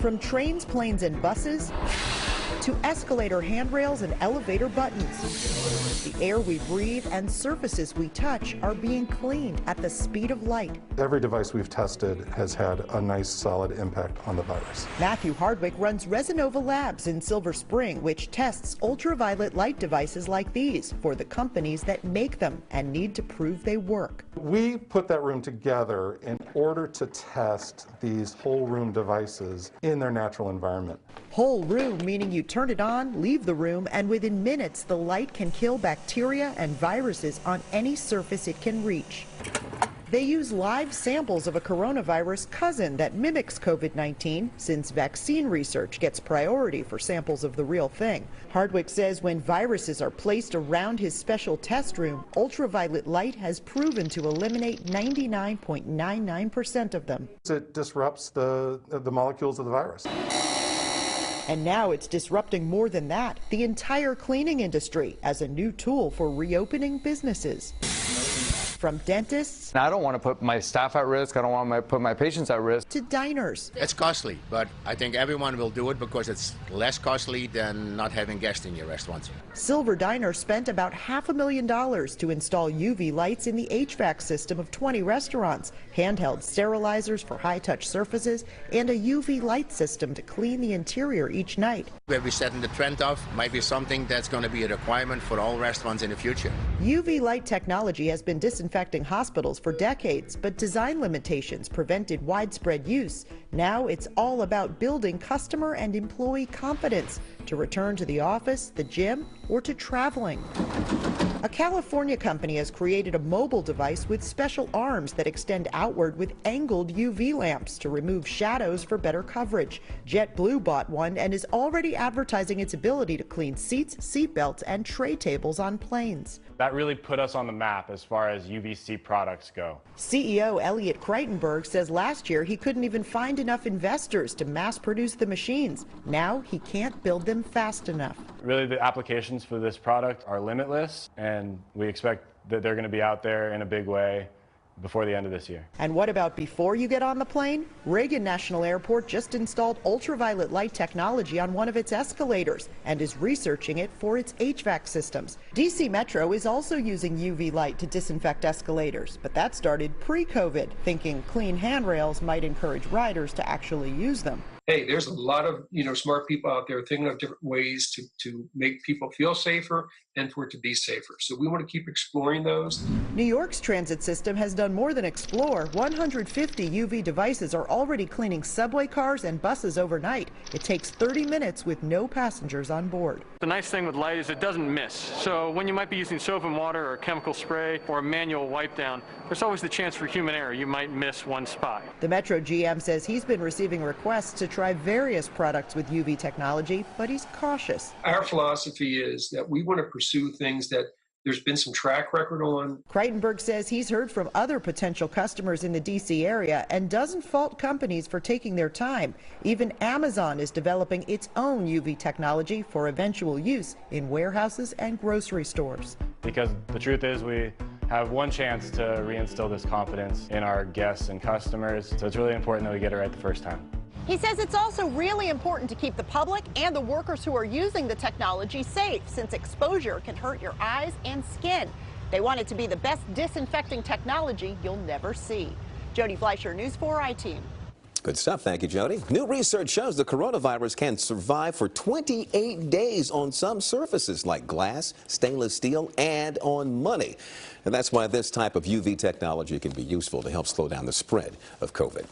From trains, planes, and buses to escalator handrails and elevator buttons. The air we breathe and surfaces we touch are being cleaned at the speed of light. Every device we've tested has had a nice solid impact on the virus. Matthew Hardwick runs Resinova Labs in Silver Spring, which tests ultraviolet light devices like these for the companies that make them and need to prove they work. We put that room together in order to test these whole room devices in their natural environment. Whole room meaning you turn it on, leave the room, and within minutes the light can kill bacteria and viruses on any surface it can reach. They use live samples of a coronavirus cousin that mimics COVID-19, since vaccine research gets priority for samples of the real thing. Hardwick says when viruses are placed around his special test room, ultraviolet light has proven to eliminate 99.99% of them. It disrupts the molecules of the virus. And now it's disrupting more than that, the entire cleaning industry as a new tool for reopening businesses. From dentists, I don't want to put my staff at risk. I don't want to put my patients at risk. To diners. It's costly, but I think everyone will do it because it's less costly than not having guests in your restaurants. Silver Diner spent about $500,000 to install UV lights in the HVAC system of 20 restaurants, handheld sterilizers for high-touch surfaces, and a UV light system to clean the interior each night. Where we're setting the trend of might be something that's going to be a requirement for all restaurants in the future. UV light technology has been disinfecting hospitals for decades, but design limitations prevented widespread use. Now it's all about building customer and employee confidence to return to the office, the gym, or to traveling. A California company has created a mobile device with special arms that extend outward with angled UV lamps to remove shadows for better coverage. JetBlue bought one and is already advertising its ability to clean seats, seat belts, and tray tables on planes. That really put us on the map as far as UVC products go. CEO Elliot Kreitenberg says last year he couldn't even find enough investors to mass produce the machines. Now he can't build them fast enough. Really, the applications for this product are limitless, and we expect that they're going to be out there in a big way before the end of this year. And what about before you get on the plane? Reagan National Airport just installed ultraviolet light technology on one of its escalators and is researching it for its HVAC systems. DC Metro is also using UV light to disinfect escalators, but that started pre-COVID, thinking clean handrails might encourage riders to actually use them. Hey, there's a lot of smart people out there thinking of different ways to make people feel safer and for it to be safer. So we want to keep exploring those. New York's transit system has done more than explore. 150 UV devices are already cleaning subway cars and buses overnight. It takes 30 minutes with no passengers on board. The nice thing with light is it doesn't miss. So when you might be using soap and water or chemical spray or a manual wipe down, there's always the chance for human error. You might miss one spot. The Metro GM says he's been receiving requests to try various products with UV technology, but he's cautious. Our philosophy is that we want to pursue things that there's been some track record on. Kreitenberg says he's heard from other potential customers in the D.C. area and doesn't fault companies for taking their time. Even Amazon is developing its own UV technology for eventual use in warehouses and grocery stores. Because the truth is we have one chance to reinstill this confidence in our guests and customers, so it's really important that we get it right the first time. He says it's also really important to keep the public and the workers who are using the technology safe, since exposure can hurt your eyes and skin. They want it to be the best disinfecting technology you'll never see. Jody Fleischer, News 4 I-Team. Good stuff. Thank you, Jody. New research shows the coronavirus can survive for 28 days on some surfaces like glass, stainless steel, and on money. And that's why this type of UV technology can be useful to help slow down the spread of COVID.